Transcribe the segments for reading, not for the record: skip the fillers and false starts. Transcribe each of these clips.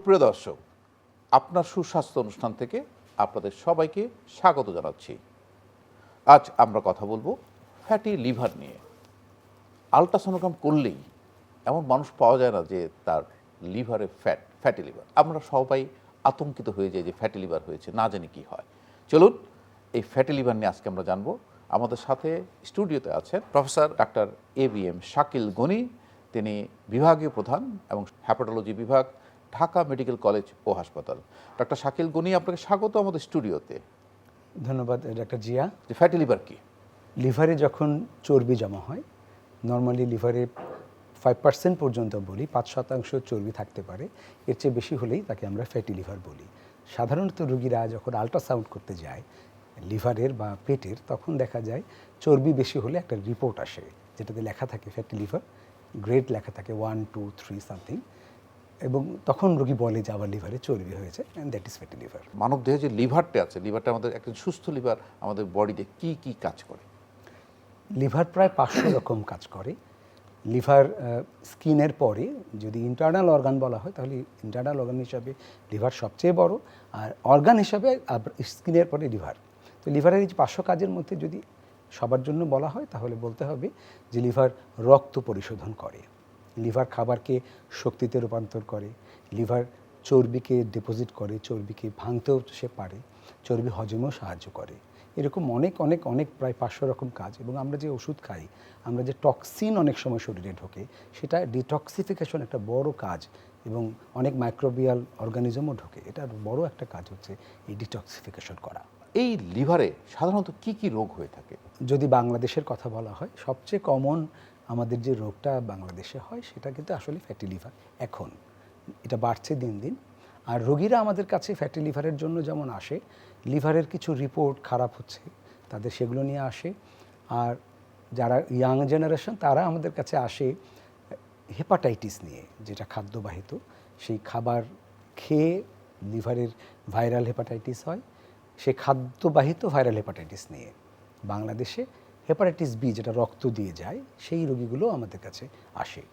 সুপ্রিয় দর্শক, আপনার সুস্বাস্থ্য অনুষ্ঠান থেকে আপনাদের সবাইকে স্বাগত জানাচ্ছি। আজ আমরা কথা বলবো ফ্যাটি লিভার নিয়ে। আল্ট্রাসোনোগ্রাম করলেই এমন মানুষ পাওয়া যায় না যে তার লিভারে ফ্যাটি লিভার। আমরা সবাই আতঙ্কিত হয়ে যাই যে ফ্যাটি লিভার হয়েছে, না জানি কি হয়। চলুন এই ফ্যাটি লিভার নিয়ে আজকে আমরা জানবো। আমাদের সাথে স্টুডিওতে আছেন professor doctor ABM Shakil Gani, তিনি বিভাগীয় প্রধান এবং হ্যাপাটোলজি বিভাগ, ঢাকা মেডিকেল কলেজ ও হাসপাতাল। ডক্টর শাকিল গনি, আপনাকে স্বাগত আমাদের স্টুডিওতে। ধন্যবাদ ডাক্তার জিয়া। যে ফ্যাটি লিভার কি? লিভারে যখন চর্বি জমা হয়, নর্মালি লিভারে 5% পর্যন্ত বলি, 5% চর্বি থাকতে পারে। এর চেয়ে বেশি হলেই তাকে আমরা ফ্যাটি লিভার বলি। সাধারণত রোগীরা যখন আল্ট্রাসাউন্ড করতে যায় লিভারের বা পেটের, তখন দেখা যায় চর্বি বেশি হলে একটা রিপোর্ট আসে যেটাতে লেখা থাকে ফ্যাটি লিভার, গ্রেড লেখা থাকে 1, 2, 3 সামথিং, এবং তখন রোগী বলে যে আমার লিভারে চর্বি হয়েছে, and that is fatty liver. মানব দেহে যে লিভারটা আছে, লিভারটা আমাদের একটা সুস্থ লিভার আমাদের বডিতে কি কি কাজ করে? লিভার প্রায় 500 রকম কাজ করে। লিভার স্কিনের পরে যদি ইন্টারনাল অর্গান বলা হয়, তাহলে ইন্টারনাল অর্গান হিসাবে লিভার সবচেয়ে বড়, আর অর্গান হিসাবে স্কিনের পরে লিভার। তো লিভারের এই 500 কাজের মধ্যে যদি সবার জন্য বলা হয়, তাহলে বলতে হবে যে লিভার রক্ত পরিশোধন করে, লিভার খাবারকে শক্তিতে রূপান্তর করে, লিভার চর্বিকে ডিপোজিট করে, চর্বিকে ভাঙতেও সে পারে, চর্বি হজমেও সাহায্য করে। এরকম অনেক অনেক অনেক প্রায় 500 রকম কাজ। এবং আমরা যে ওষুধ খাই, আমরা যে টক্সিন অনেক সময় শরীরে ঢোকে, সেটা ডিটক্সিফিকেশন একটা বড় কাজ, এবং অনেক মাইক্রোবিয়াল অর্গানিজমও ঢোকে। এটার বড় একটা কাজ হচ্ছে এই ডিটক্সিফিকেশন করা। এই লিভারে সাধারণত কি কি রোগ হয়ে থাকে? যদি বাংলাদেশের কথা বলা হয়, সবচেয়ে কমন আমাদের যে রোগটা বাংলাদেশে হয়, সেটা কিন্তু আসলে ফ্যাটি লিভার। এখন এটা বাড়ছে দিন দিন। আর রোগীরা আমাদের কাছে ফ্যাটি লিভারের জন্য যেমন আসে, লিভারের কিছু রিপোর্ট খারাপ হচ্ছে তাদের, সেগুলো নিয়ে আসে। আর যারা ইয়াং জেনারেশন, তারা আমাদের কাছে আসে হেপাটাইটিস নিয়ে, যেটা খাদ্যবাহিত। সেই খাবার খেয়ে লিভারের ভাইরাল হেপাটাইটিস হয়, সেই খাদ্যবাহিত ভাইরাল হেপাটাইটিস নিয়ে। বাংলাদেশে হেপাটাইটিস বি, যেটা রক্ত দিয়ে যায়, সেই রোগীগুলো আমাদের কাছে আসে।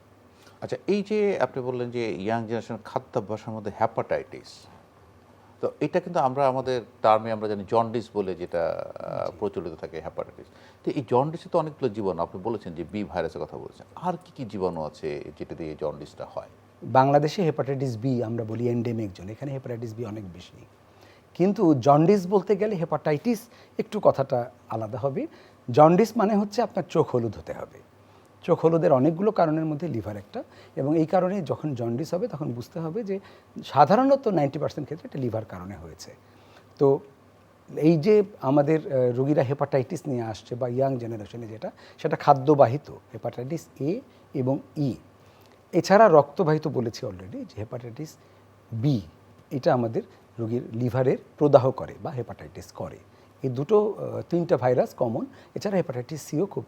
আচ্ছা, এই যে আপনি বললেন যে ইয়াং জেনারেশন খাদ্যাভ্যাসের মধ্যে হ্যাপাটাইটিস, তো এটা কিন্তু আমরা আমাদের টার্মে আমরা জানি জন্ডিস বলে, যেটা প্রচলিত থাকে হ্যাপাটাইটিস। তো এই জন্ডিসে তো অনেকগুলো জীবাণু, আপনি বলেছেন যে বি ভাইরাসের কথা বলেছেন, আর কি কি জীবাণু আছে যেটা দিয়ে জন্ডিসটা হয়? বাংলাদেশে হেপাটাইটিস বি আমরা বলি এন্ডেমিক জোন, এখানে হেপাটাইটিস বি অনেক বেশি। কিন্তু জন্ডিস বলতে গেলে হেপাটাইটিস একটু কথাটা আলাদা হবে। জন্ডিস মানে হচ্ছে আপনার চোখ হলুদ হতে হবে। চোখ হলুদের অনেকগুলো কারণের মধ্যে লিভার একটা, এবং এই কারণে যখন জন্ডিস হবে তখন বুঝতে হবে যে সাধারণত 90% ক্ষেত্রে এটা লিভার কারণে হয়েছে। তো এই যে আমাদের রোগীরা হেপাটাইটিস নিয়ে আসছে বা ইয়াং জেনারেশনে, যেটা সেটা খাদ্যবাহিত হেপাটাইটিস এ এবং ই। এছাড়া রক্তবাহিত বলেছি অলরেডি, যে হেপাটাইটিস বি, এটা আমাদের রোগীর লিভারের প্রদাহ করে বা হেপাটাইটিস করে। এই দুটো 3টা ভাইরাস কমন। এছাড়া হেপাটাইটিস সিও খুব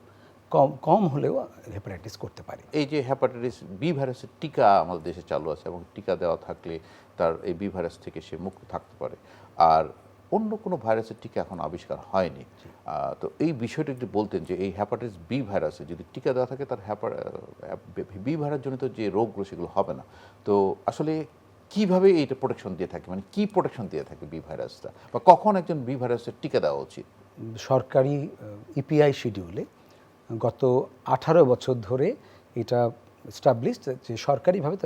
কম হলেও হেপাটাইটিস করতে পারে। এই যে হেপাটাইটিস বি ভাইরাসের টিকা আমাদের দেশে চালু আছে, এবং টিকা দেওয়া থাকলে তার এই বি ভাইরাস থেকে সে মুক্ত থাকতে পারে। আর অন্য কোনো ভাইরাসের টিকা এখন আবিষ্কার হয়নি। তো এই বিষয়টা একটু বলতেন যে এই হেপাটাইটিস বি ভাইরাসে যদি টিকা দেওয়া থাকে, তার বি ভাইরাস জনিত যে রোগগুলো সেগুলো হবে না। তো আসলে কিভাবে এইটা প্রোটেকশন দিয়ে থাকে, মানে কি প্রোটেকশন দিয়ে থাকে বি ভাইরাসটা, বা কখন একজন বি ভাইরাসের টিকা দেওয়া উচিত? সরকারি ইপিআই শিডিউলে গত 18 বছর ধরে এটা এস্টাবলিশড যে সরকারিভাবে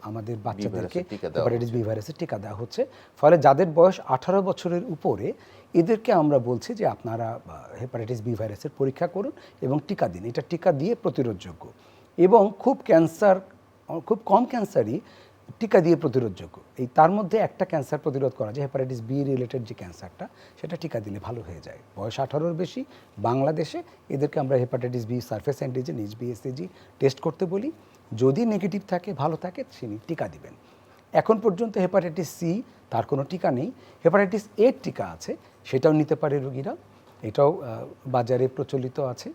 আমাদের বাচ্চাদেরকে হেপাটাইটিস বি ভাইরাসের টিকা দেওয়া হচ্ছে। ফলে যাদের বয়স 18 বছরের উপরে, এদেরকে আমরা বলছি যে আপনারা হেপাটাইটিস বি ভাইরাসের পরীক্ষা করুন এবং টিকা দিন। এটা টিকা দিয়ে প্রতিরোধযোগ্য, এবং খুব কম ক্যান্সারই টিকা দিয়ে প্রতিরোধযোগ্য। এই তার মধ্যে একটা ক্যান্সার প্রতিরোধ করা যায়, হেপাটাইটিস বি রিলেটেড যে ক্যান্সারটা, সেটা টিকা দিলে ভালো হয়ে যায়। বয়স 18-র বেশি বাংলাদেশে এদেরকে আমরা hepatitis B surface antigen HbA1c test করতে বলি। যদি নেগেটিভ থাকে, ভালো থাকে, তিনি টিকা দিবেন। এখন পর্যন্ত হেপাটাইটিস সি, তার কোনো টিকা নেই। হেপাটাইটিস এর টিকা আছে, সেটাও নিতে পারে রোগীরা, এটাও বাজারে প্রচলিত আছে।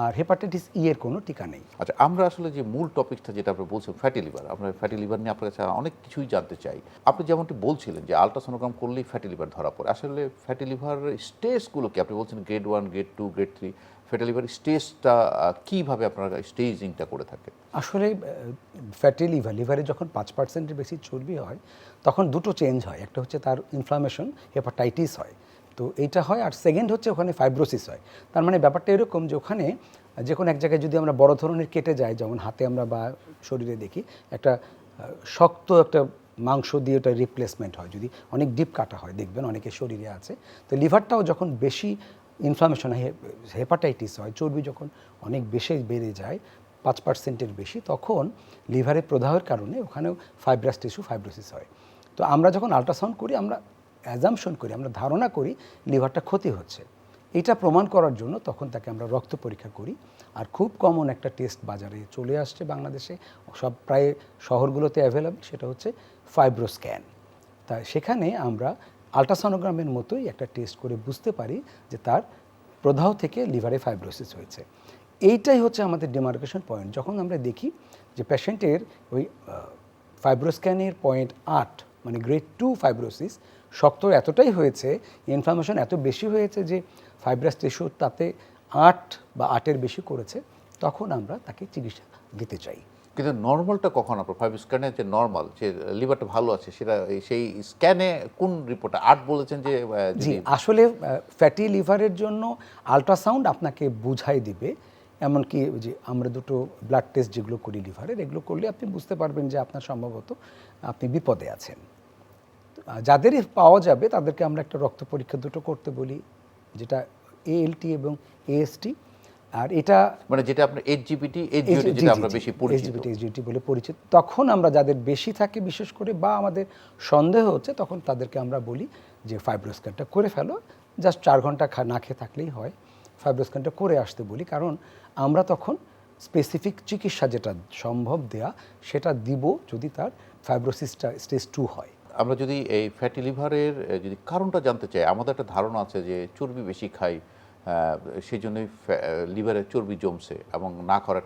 আর হেপাটাইটিস ই এর কোনো টিকা নেই। আচ্ছা, আমরা আসলে যে মূল টপিকটা যেটা আপনি বলছেন ফ্যাটি লিভার, আমরা ফ্যাটি লিভার নিয়ে আপনার কাছে অনেক কিছুই জানতে চাই। আপনি যেমনটি বলছিলেন যে আলট্রাসোনোগ্রাম করলেই ফ্যাটি লিভার ধরা পড়ে, আসলে ফ্যাটি লিভার স্টেজগুলো কি? আপনি বলছেন grade 1, grade 2, grade 3, fatty liver স্টেজটা কীভাবে আপনারা স্টেজিংটা করে থাকে? আসলে ফ্যাটি লিভারে যখন 5%-এর বেশি চর্বি হয় তখন দুটো চেঞ্জ হয়, একটা হচ্ছে তার ইনফ্লামেশন, হেপাটাইটিস হয়, তো এইটা হয়, আর সেকেন্ড হচ্ছে ওখানে ফাইব্রোসিস হয়। তার মানে ব্যাপারটা এরকম যে ওখানে যে কোনো এক জায়গায় যদি আমরা বড় ধরনের কেটে যাই, যেমন হাতে আমরা বা শরীরে দেখি একটা শক্ত একটা মাংস দিয়ে ওটা রিপ্লেসমেন্ট হয়, যদি অনেক ডিপ কাটা হয় দেখবেন অনেকের শরীরে আছে। তো লিভারটাও যখন বেশি ইনফ্লামেশন হয়, হেপাটাইটিস হয়, চর্বি যখন অনেক বেশি বেড়ে যায় 5%-এর বেশি, তখন লিভারের প্রদাহের কারণে ওখানেও ফাইব্রাস টিস্যু ফাইব্রোসিস হয়। তো আমরা যখন আল্ট্রাসাউন্ড করি আমরা অ্যাজাম্পশন করি, আমরা ধারণা করি লিভারটা ক্ষতি হচ্ছে। এটা প্রমাণ করার জন্য তখন তাকে আমরা রক্ত পরীক্ষা করি। আর খুব কমন একটা টেস্ট বাজারে চলে আসছে বাংলাদেশে, সব প্রায় শহরগুলোতে অ্যাভেলেবল, সেটা হচ্ছে ফাইব্রোস্ক্যান। তাই সেখানে আমরা আল্ট্রাসনোগ্রামের মতোই একটা টেস্ট করে বুঝতে পারি যে তার প্রদাহ থেকে লিভারে ফাইব্রোসিস হয়েছে। এইটাই হচ্ছে আমাদের ডিমার্কেশন পয়েন্ট। যখন আমরা দেখি যে পেশেন্টের ওই ফাইব্রোস্ক্যানের 0.8 মানে গ্রেড 2 ফাইব্রোসিস শক্ত এতটাই হয়েছে, ইনফ্লামেশন এত বেশি হয়েছে যে ফাইব্রাস টিস্যু তাতে 8 বা 8-এর বেশি করেছে, তখন আমরা তাকে চিকিৎসা দিতে চাই। কিন্তু নর্মালটা কখন আপনার ফাইভ স্ক্যানে যে নর্মাল যে লিভারটা ভালো আছে সেটা সেই স্ক্যানে কোন রিপোর্টে 8 বলেছেন যে জি, আসলে ফ্যাটি লিভারের জন্য আল্ট্রাসাউন্ড আপনাকে বুঝাই দিবে। এমনকি যে আমরা দুটো ব্লাড টেস্ট যেগুলো করি লিভারের, এগুলো করলে আপনি বুঝতে পারবেন যে আপনার সম্ভবত আপনি বিপদে আছেন। যাদেরই পাওয়া যাবে তাদেরকে আমরা একটা রক্ত পরীক্ষা দুটো করতে বলি, যেটা এএলটি এবং এএসটি। আর এটা মানে যেটা আপনার এইচজিপিটি যেটা আমরা বেশি পরিচিত, এইচজিপিটি বলে পরিচিত। তখন আমরা যাদের বেশি থাকে বিশেষ করে বা আমাদের সন্দেহ হচ্ছে, তখন তাদেরকে আমরা বলি যে ফাইব্রোস্ক্যানটা করে ফেলো, জাস্ট 4 ঘন্টা না খেয়ে থাকলেই হয়, ফাইব্রোস্ক্যানটা করে আসতে বলি। কারণ আমরা তখন স্পেসিফিক চিকিৎসা যেটা সম্ভব দেয়া সেটা দিব যদি তার ফাইব্রোসিসটা স্টেজ 2 হয়। আমরা যদি এই ফ্যাটি লিভারের যদি কারণটা জানতে চাই, আমাদের একটা ধারণা আছে যে চর্বি বেশি খাই, সেই জন্যই লিভারে চর্বি জমছে, এবং না করার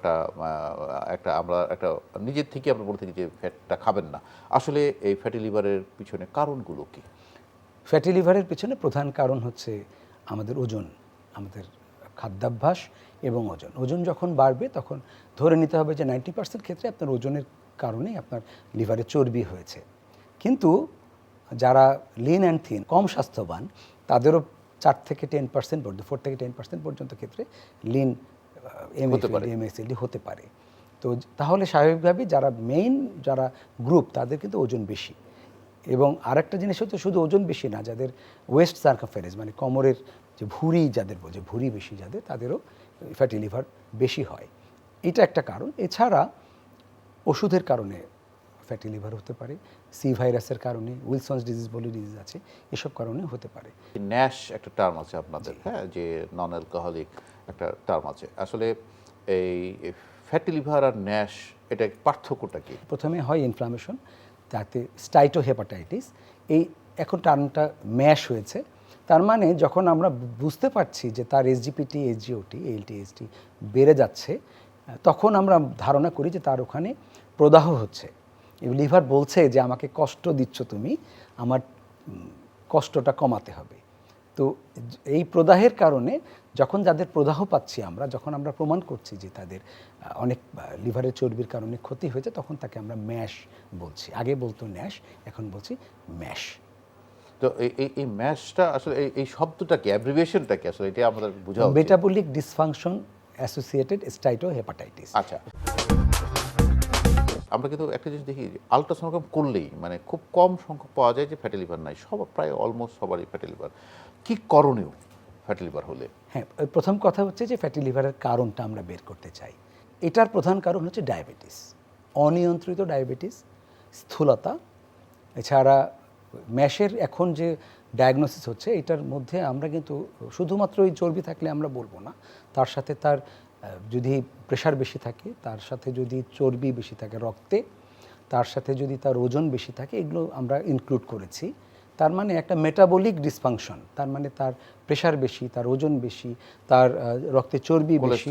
একটা আমরা একটা নিজের থেকে আমরা বলে থাকি যে ফ্যাটটা খাবেন না। আসলে এই ফ্যাটি লিভারের পিছনে কারণগুলো কি? ফ্যাটি লিভারের পিছনে প্রধান কারণ হচ্ছে আমাদের ওজন, আমাদের খাদ্যাভ্যাস এবং ওজন। ওজন যখন বাড়বে তখন ধরে নিতে হবে যে 90% ক্ষেত্রে আপনার ওজনের কারণেই আপনার লিভারে চর্বি হয়েছে। কিন্তু যারা লিন অ্যান্ড থিন, কম স্বাস্থ্যবান, তাদেরও 4 থেকে 10% পর্যন্ত, 4 থেকে 10% পর্যন্ত ক্ষেত্রে লিন এমএসএলডি হতে পারে। তো তাহলে স্বাভাবিকভাবেই যারা মেইন যারা গ্রুপ তাদের কিন্তু ওজন বেশি। এবং আরেকটা জিনিস হচ্ছে শুধু ওজন বেশি না, যাদের ওয়েস্ট সার্কামফারেন্স মানে কোমরের যে ভুঁড়ি, যাদের যে ভুঁড়ি বেশি যাদের, তাদেরও ফ্যাটি লিভার বেশি হয়। এটা একটা কারণ। এছাড়া ওষুধের কারণে ফ্যাটি লিভার হতে পারে, সি ভাইরাসের কারণে, উইলসনস ডিজিজ বলে ডিজিজ আছে, এসব কারণে হতে পারে। ন্যাশ একটা টার্ম আছে আপনাদের, হ্যাঁ, যে নন অ্যালকোহলিক একটা টার্ম আছে। আসলে এই ফ্যাটি লিভার আর ন্যাশ এটা পার্থক্যটা কি? প্রথমে হয় ইনফ্লামেশন, তাতে স্টাইটোহেপাটাইটিস, এই এখন টার্মটা ম্যাশ হয়েছে। তার মানে যখন আমরা বুঝতে পারছি যে তার এসজিপিটি, এসজিওটি, এএলটি, এসটি বেড়ে যাচ্ছে, তখন আমরা ধারণা করি যে তার ওখানে প্রদাহ হচ্ছে। লিভার বলছে যে আমাকে কষ্ট দিচ্ছ তুমি, আমার কষ্টটা কমাতে হবে। তো এই প্রদাহের কারণে যখন যাদের প্রদাহ পাচ্ছি আমরা, যখন আমরা প্রমাণ করছি যে তাদের অনেক লিভারের চর্বির কারণে ক্ষতি হয়েছে, তখন তাকে আমরা ম্যাশ বলছি। আগে বলতো ন্যাশ, এখন বলছি ম্যাশ। তো এই ম্যাশটা আসলে এই শব্দটা কি, অ্যাব্রিভিয়েশনটা কি আসলে, এটা আমাদের বোঝা উচিত। Metabolic dysfunction associated steatohepatitis. আচ্ছা, আমরা কিন্তু একটা জিনিস দেখি, আলট্রাসোনোগ্রাম করলেই মানে খুব কম সংখ্যক পাওয়া যায় যে ফ্যাটি লিভার নাই, সব প্রায় অলমোস্ট সবারই ফ্যাটি লিভার। কি করণীয় ফ্যাটি লিভার হলে? হ্যাঁ, প্রথম কথা হচ্ছে যে ফ্যাটি লিভারের কারণটা আমরা বের করতে চাই। এটার প্রধান কারণ হচ্ছে ডায়াবেটিস, অনিয়ন্ত্রিত ডায়াবেটিস, স্থূলতা। এছাড়া ম্যাশের এখন যে ডায়াগনোসিস হচ্ছে, এটার মধ্যে আমরা কিন্তু শুধুমাত্র এই চর্বি থাকলে আমরা বলবো না, তার সাথে তার যদি প্রেশার বেশি থাকে, তার সাথে যদি চর্বি বেশি থাকে রক্তে, তার সাথে যদি তার ওজন বেশি থাকে, এগুলো আমরা ইনক্লুড করেছি। তার মানে একটা মেটাবলিক ডিসফাংশন, তার মানে তার প্রেশার বেশি, তার ওজন বেশি, তার রক্তে চর্বি বেশি,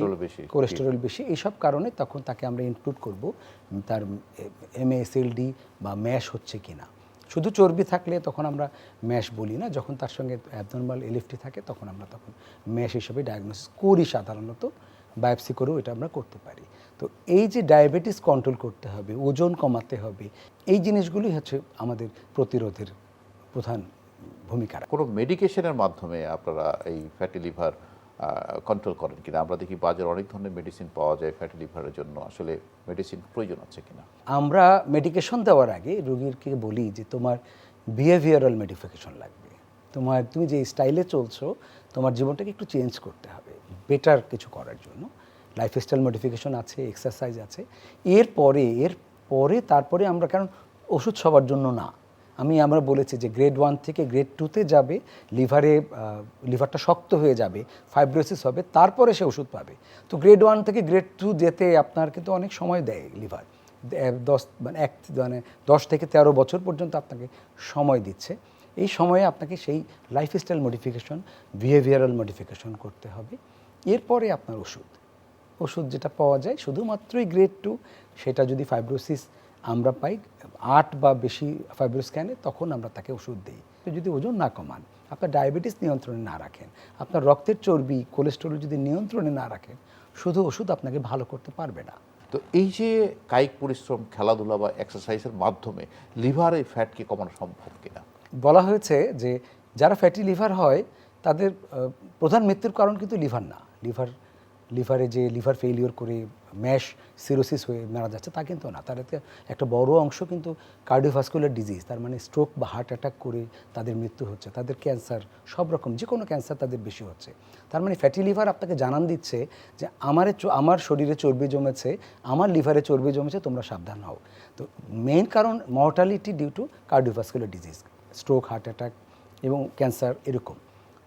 কোলেস্টেরল বেশি, এইসব কারণে তখন তাকে আমরা ইনক্লুড করব তার এমএএসএলডি বা ম্যাশ হচ্ছে কিনা। শুধু চর্বি থাকলে তখন আমরা ম্যাশ বলি না, যখন তার সঙ্গে অ্যাবনর্মাল এলএফটি থাকে তখন আমরা তখন ম্যাশ হিসেবে ডায়াগনোসিস করি সাধারণত, বায়োপসি করেও এটা আমরা করতে পারি। তো এই যে ডায়াবেটিস কন্ট্রোল করতে হবে, ওজন কমাতে হবে, এই জিনিসগুলোই হচ্ছে আমাদের প্রতিরোধের প্রধান ভূমিকা। কোনো মেডিকেশনের মাধ্যমে আপনারা এই ফ্যাটি লিভার কন্ট্রোল করেন কিনা? আমরা দেখি বাজারে অনেক ধরনের মেডিসিন পাওয়া যায় ফ্যাটি লিভারের জন্য, আসলে মেডিসিন প্রয়োজন আছে কিনা? আমরা মেডিকেশন দেওয়ার আগে রোগীকে বলি যে তোমার বিহেভিয়ারাল মডিফিকেশন লাগবে, তুমি যে স্টাইলে চলছো তোমার জীবনটাকে একটু চেঞ্জ করতে হবে বেটার কিছু করার জন্য। লাইফস্টাইল মডিফিকেশন আছে, এক্সারসাইজ আছে, এরপরে তারপরে আমরা, কারণ ওষুধ সবার জন্য না। আমরা বলেছি যে গ্রেড 1 থেকে গ্রেড 2-তে যাবে, লিভারটা শক্ত হয়ে যাবে, ফাইব্রোসিস হবে, তারপরে সে ওষুধ পাবে। তো গ্রেড 1 থেকে গ্রেড 2 যেতে আপনার কিন্তু অনেক সময় দেয় লিভার, 10 থেকে 13 বছর পর্যন্ত আপনাকে সময় দিচ্ছে। এই সময়ে আপনাকে সেই লাইফস্টাইল মডিফিকেশন, বিহেভিয়ারাল মডিফিকেশন করতে হবে। এরপরে আপনার ওষুধ যেটা পাওয়া যায় শুধুমাত্রই গ্রেড 2, সেটা যদি ফাইব্রোসিস আমরা পাই 8 বা বেশি ফাইব্রো স্ক্যানে, তখন আমরা তাকে ওষুধ দিই। যদি ওজন না কমান, আপনার ডায়াবেটিস নিয়ন্ত্রণে না রাখেন, আপনার রক্তের চর্বি, কোলেস্টেরল যদি নিয়ন্ত্রণে না রাখেন, শুধু ওষুধ আপনাকে ভালো করতে পারবে না। তো এই যে কায়িক পরিশ্রম, খেলাধুলা বা এক্সারসাইজের মাধ্যমে লিভারের ফ্যাটকে কমানো সম্ভব কিনা? বলা হয়েছে যে যারা ফ্যাটি লিভার হয় তাদের প্রধান মৃত্যুর কারণ কিন্তু লিভার না। লিভারে যে লিভার ফেলিওর করে ম্যাশ সিরোসিস হয়ে মারা যাচ্ছে তা কিন্তু না। তার একটা বড় অংশ কিন্তু কার্ডিওভাস্কুলার ডিজিজ, তার মানে স্ট্রোক বা হার্ট অ্যাটাক করে তাদের মৃত্যু হচ্ছে, তাদের ক্যান্সার, সব রকম যে কোনো ক্যান্সার তাদের বেশি হচ্ছে। তার মানে ফ্যাটি লিভার আপনাকে জানান দিচ্ছে যে আমার শরীরে চর্বি জমেছে, আমার লিভারে চর্বি জমেছে, তোমরা সাবধান হও। তো মেইন কারণ mortality due to cardiovascular disease, stroke, heart attack এবং ক্যান্সার এরকম।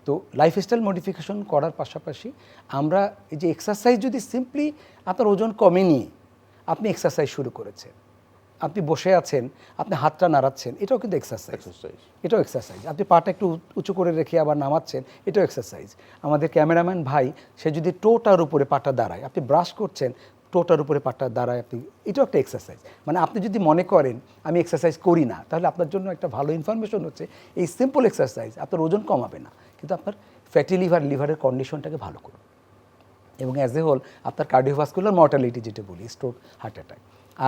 তো লাইফস্টাইল মডিফিকেশন করার পাশাপাশি আমরা এই যে এক্সারসাইজ, যদি সিম্পলি আপনার ওজন কমেনি, আপনি এক্সারসাইজ শুরু করেছেন, আপনি বসে আছেন, আপনি হাতটা নাড়াচ্ছেন, এটাও কিন্তু এক্সারসাইজ। এটাও এক্সারসাইজ। আপনি পাটা একটু উঁচু করে রেখে আবার নামাচ্ছেন, এটাও এক্সারসাইজ। আমাদের ক্যামেরাম্যান ভাই, সে যদি টোটার উপরে পাটা দাঁড়ায়, আপনি ব্রাশ করছেন, টোটার উপরে পাটা দাঁড়ায় আপনি, এটাও একটা এক্সারসাইজ। মানে আপনি যদি মনে করেন আমি এক্সারসাইজ করি না, তাহলে আপনার জন্য একটা ভালো ইনফরমেশন হচ্ছে এই সিম্পল এক্সারসাইজ আপনার ওজন কমাবে না, কিন্তু আপনার ফ্যাটি লিভারের কন্ডিশনটাকে ভালো করবে এবং অ্যাজ এ হোল আপনার কার্ডিওভাস্কুলার মর্টালিটি যেটা বলি, স্ট্রোক, হার্ট অ্যাটাক।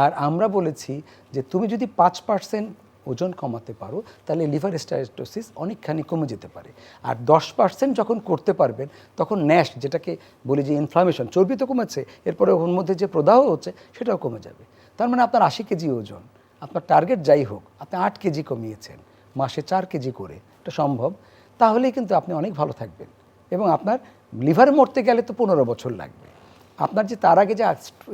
আর আমরা বলেছি যে তুমি যদি 5% ওজন কমাতে পারো তাহলে লিভার স্টাইটোসিস অনেকখানি কমে যেতে পারে। আর 10% যখন করতে পারবেন তখন ন্যাশ, যেটাকে বলি যে ইনফ্লামেশন, চর্বি তো কমেছে, এরপরে ওর মধ্যে যে প্রদাহ হচ্ছে সেটাও কমে যাবে। তার মানে আপনার 80 কেজি ওজন, আপনার টার্গেট যাই হোক, আপনি 8 কেজি কমিয়েছেন, মাসে 4 কেজি করে, এটা সম্ভব। তাহলেই কিন্তু আপনি অনেক ভালো থাকবেন এবং আপনার লিভার মরতে গেলে তো 15 বছর লাগবে। আপনার যে তার আগে যে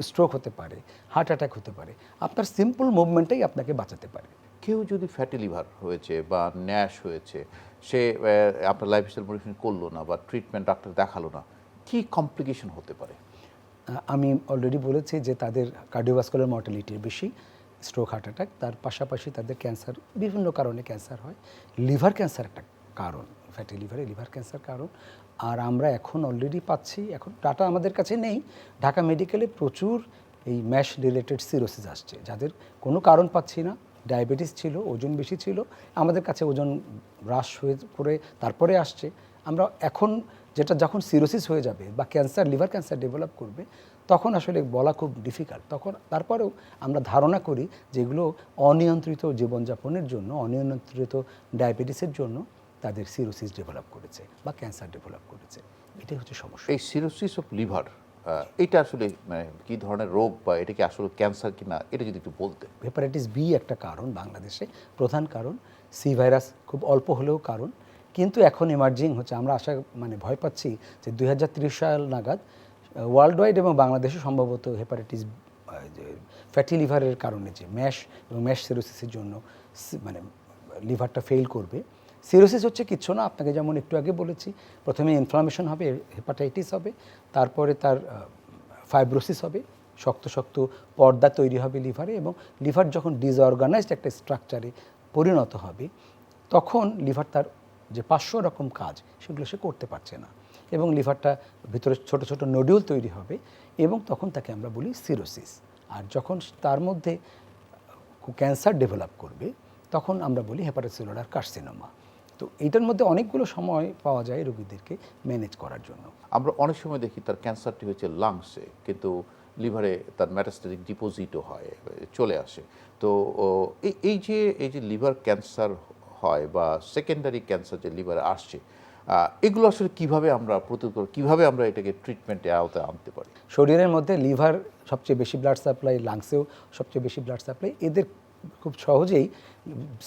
স্ট্রোক হতে পারে, হার্ট অ্যাটাক হতে পারে, আপনার সিম্পল মুভমেন্টেই আপনাকে বাঁচাতে পারে। কেউ যদি ফ্যাটি লিভার হয়েছে বা ন্যাশ হয়েছে, সে আপনার লাইফস্টাইল মডিফিকেশন করলো না বা ট্রিটমেন্ট ডাক্তার দেখালো না, কি কমপ্লিকেশন হতে পারে? আমি অলরেডি বলেছি যে তাদের কার্ডিওভাস্কুলার মর্টালিটি বেশি, স্ট্রোক, হার্ট অ্যাটাক, তার পাশাপাশি তাদের ক্যান্সার, বিভিন্ন কারণে ক্যান্সার হয়। লিভার ক্যান্সার একটা কারণ, ফ্যাটি লিভার ক্যান্সার কারণ। আর আমরা এখন অলরেডি পাচ্ছি, এখন ডাটা আমাদের কাছে নেই, ঢাকা মেডিকেলে প্রচুর এই ম্যাশ রিলেটেড সিরোসিস আসছে, যাদের কোনো কারণ পাচ্ছি না, ডায়াবেটিস ছিল, ওজন বেশি ছিল, আমাদের কাছে ওজন হ্রাস হয়ে করে তারপরে আসছে। আমরা এখন যেটা যখন সিরোসিস হয়ে যাবে বা ক্যান্সার, লিভার ক্যান্সার ডেভেলপ করবে, তখন আসলে বলা খুব ডিফিকাল্ট। তারপরেও আমরা ধারণা করি যেগুলো অনিয়ন্ত্রিত জীবনযাপনের জন্য, অনিয়ন্ত্রিত ডায়াবেটিসের জন্য তাদের সিরোসিস ডেভেলপ করেছে বা ক্যান্সার ডেভেলপ করেছে। এটাই হচ্ছে সমস্যা। এই সিরোসিস অফ লিভার, এটা আসলে মানে কী ধরনের রোগ বা এটা কি আসলে ক্যান্সার কিনা, এটা যদি একটু বলতে। হেপাটাইটিস বি একটা কারণ, বাংলাদেশে প্রধান কারণ। সি ভাইরাস খুব অল্প হলেও কারণ, কিন্তু এখন এমার্জিং হচ্ছে। আমরা ভয় পাচ্ছি যে 2030 সাল নাগাদ ওয়ার্ল্ড ওয়াইড এবং বাংলাদেশে সম্ভবত হেপাটাইটিস ফ্যাটি লিভারের কারণে যে ম্যাশ এবং ম্যাশ সিরোসিসের জন্য লিভারটা ফেল করবে। সিরোসিস হচ্ছে কিচ্ছু না, আপনাকে যেমন একটু আগে বলেছি, প্রথমে ইনফ্লামেশন হবে, হেপাটাইটিস হবে, তারপরে তার ফাইব্রোসিস হবে, শক্ত শক্ত পর্দা তৈরি হবে লিভারে, এবং লিভার যখন ডিসঅর্গানাইজড একটা স্ট্রাকচারে পরিণত হবে, তখন লিভার তার যে 500 রকম কাজ সেগুলো সে করতে পারছে না, এবং লিভারটা ভিতরে ছোট ছোট নোডিউল তৈরি হবে, এবং তখন তাকে আমরা বলি সিরোসিস। আর যখন তার মধ্যে ক্যান্সার ডেভেলপ করবে, তখন আমরা বলি হেপাটোসেলুলার কার্সিনোমা। তো এইটার মধ্যে অনেকগুলো সময় পাওয়া যায় রোগীদেরকে ম্যানেজ করার জন্য। আমরা অনেক সময় দেখি তার ক্যান্সারটি হচ্ছে লাংসে, কিন্তু লিভারে তার মেটাস্টেটিক ডিপোজিটও হয়, চলে আসে। তো এই যে লিভার ক্যান্সার হয় বা সেকেন্ডারি ক্যান্সার যে লিভারে আসছে, এগুলো আসলে কিভাবে আমরা প্রতিরোধ, কিভাবে আমরা এটাকে ট্রিটমেন্টের আওতায় আনতে পারি? শরীরের মধ্যে লিভার সবচেয়ে বেশি ব্লাড সাপ্লাই, লাংসেও সবচেয়ে বেশি ব্লাড সাপ্লাই, এদের খুব সহজেই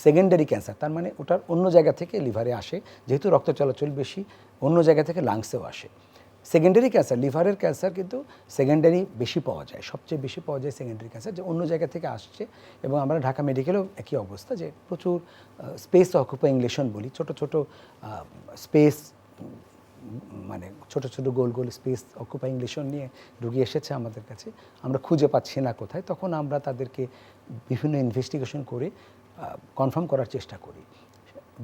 সেকেন্ডারি ক্যান্সার, তার মানে ওটার অন্য জায়গা থেকে লিভারে আসে, যেহেতু রক্ত চলাচল বেশি অন্য জায়গা থেকে লাংসেও আসে। সেকেন্ডারি ক্যান্সার, লিভারের ক্যান্সার কিন্তু সেকেন্ডারি বেশি পাওয়া যায়, সবচেয়ে বেশি পাওয়া যায় সেকেন্ডারি ক্যান্সার, যে অন্য জায়গা থেকে আসছে। এবং আমরা ঢাকা মেডিকেলেও একই অবস্থা, যে প্রচুর স্পেস অকুপাইং লেশন বলি, ছোট ছোট স্পেস, মানে ছোট ছোট গোল গোল স্পেস অকুপাইং লেশন নিয়ে রুগী এসেছে আমাদের কাছে, আমরা খুঁজে পাচ্ছি না কোথায়, তখন আমরা তাদেরকে বিভিন্ন ইনভেস্টিগেশন করে কনফার্ম করার চেষ্টা করি।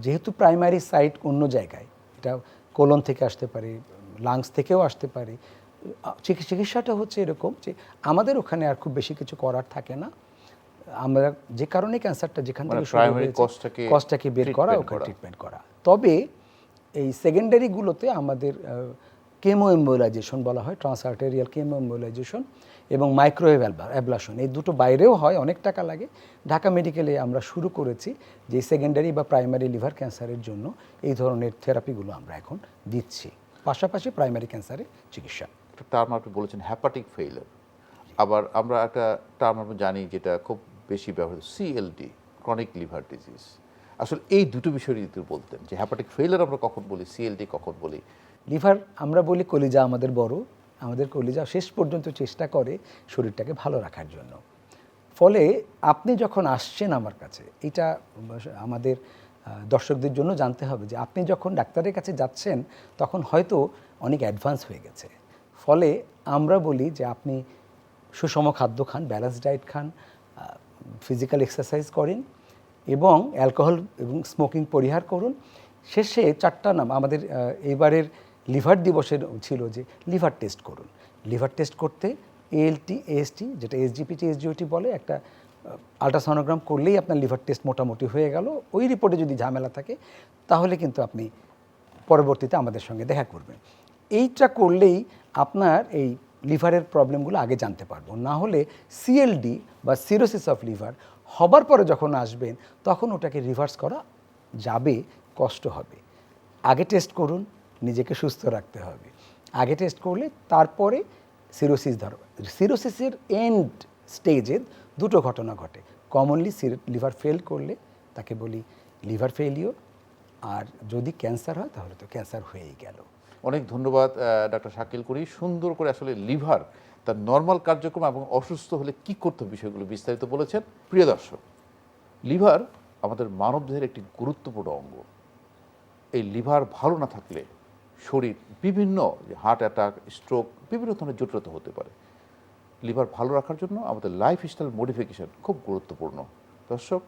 যেহেতু প্রাইমারি সাইট অন্য জায়গায়, এটা কোলন থেকে আসতে পারে, লাংস থেকেও আসতে পারে, চিকিৎসাটা হচ্ছে এরকম যে আমাদের ওখানে আর খুব বেশি কিছু করার থাকে না। আমরা যে কারণে ক্যান্সারটা যেখান থেকে শুরু হয়েছে কজটাকে বের করা, ওখানে ট্রিটমেন্ট করা। তবে এই সেকেন্ডারিগুলোতে আমাদের কেমো এম্বোলাইজেশন বলা হয়, ট্রান্সআর্টেরিয়াল কেমো এম্বোলাইজেশন এবং মাইক্রোওয়েভ অ্যাবলাশন, এই দুটো বাইরেও হয়, অনেক টাকা লাগে। ঢাকা মেডিকেলে আমরা শুরু করেছি যে সেকেন্ডারি বা প্রাইমারি লিভার ক্যান্সারের জন্য এই ধরনের থেরাপিগুলো আমরা এখন দিচ্ছি, পাশাপাশি প্রাইমারি ক্যান্সারের চিকিৎসা। একটা টার্ম আপনি বলেছেন হ্যাপাটিক ফেইলার, আবার আমরা একটা টার্ম আমরা জানি যেটা খুব বেশি ব্যবহৃত, সিএলডি, ক্রনিক লিভার ডিজিজ। আসলে এই দুটো বিষয় যদি বলতেন, যে হ্যাপাটিক ফেইলার আমরা কখন বলি, সিএলডি কখন বলি? লিভার আমরা বলি কলিজা আমাদের বড়, আমাদের কলিজা শেষ পর্যন্ত চেষ্টা করে শরীরটাকে ভালো রাখার জন্য। ফলে আপনি যখন আসছেন আমার কাছে, এটা আমাদের দর্শকদের জন্য জানতে হবে যে আপনি যখন ডাক্তারের কাছে যাচ্ছেন তখন হয়তো অনেক অ্যাডভান্স হয়ে গেছে। ফলে আমরা বলি যে আপনি সুষম খাদ্য খান, ব্যালেন্স ডায়েট খান, ফিজিক্যাল এক্সারসাইজ করেন এবং অ্যালকোহল এবং স্মোকিং পরিহার করুন। শেষে 4টা নাম আমাদের এবারের লিভার দিবসের ছিল যে লিভার টেস্ট করুন। লিভার টেস্ট করতে এএলটি, এএসটি, যেটা এসজিপিটি, এসজিওটি বলে, একটা আল্ট্রাসনোগ্রাম করলেই আপনার লিভার টেস্ট মোটামুটি হয়ে গেল। ওই রিপোর্টে যদি ঝামেলা থাকে তাহলে কিন্তু আপনি পরবর্তীতে আমাদের সঙ্গে দেখা করবেন। এইটা করলেই আপনার এই লিভারের প্রবলেমগুলো আগে জানতে পারবো। না হলে সিএলডি বা সিরোসিস অফ লিভার হবার পরে যখন আসবেন তখন ওটাকে রিভার্স করা যাবে, কষ্ট হবে। আগে টেস্ট করুন, নিজেকে সুস্থ রাখতে হবে। আগে টেস্ট করলে তারপরে সিরোসিস ধরবে। সিরোসিসের এন্ড স্টেজে দুটো ঘটনা ঘটে। কমনলি লিভার ফেল করলে তাকে বলি লিভার ফেলিওর, আর যদি ক্যান্সার হয় তাহলে তো ক্যান্সার হয়েই গেল। অনেক ধন্যবাদ ডক্টর শাকিল করি, সুন্দর করে আসলে লিভার তার নর্মাল কার্যক্রম এবং অসুস্থ হলে কি করতে হবে বিষয়গুলো বিস্তারিত বলেছেন। প্রিয় দর্শক, লিভার আমাদের মানবদেহের একটি গুরুত্বপূর্ণ অঙ্গ। এই লিভার ভালো না থাকলে শরীর বিভিন্ন হার্ট অ্যাটাক, স্ট্রোক, বিভিন্ন ধরনের জটিলতা হতে পারে। লিভার ভালো রাখার জন্য আমাদের লাইফস্টাইল মডিফিকেশন খুব গুরুত্বপূর্ণ। দর্শক,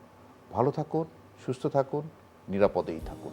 ভালো থাকুন, সুস্থ থাকুন, নিরাপদেই থাকুন।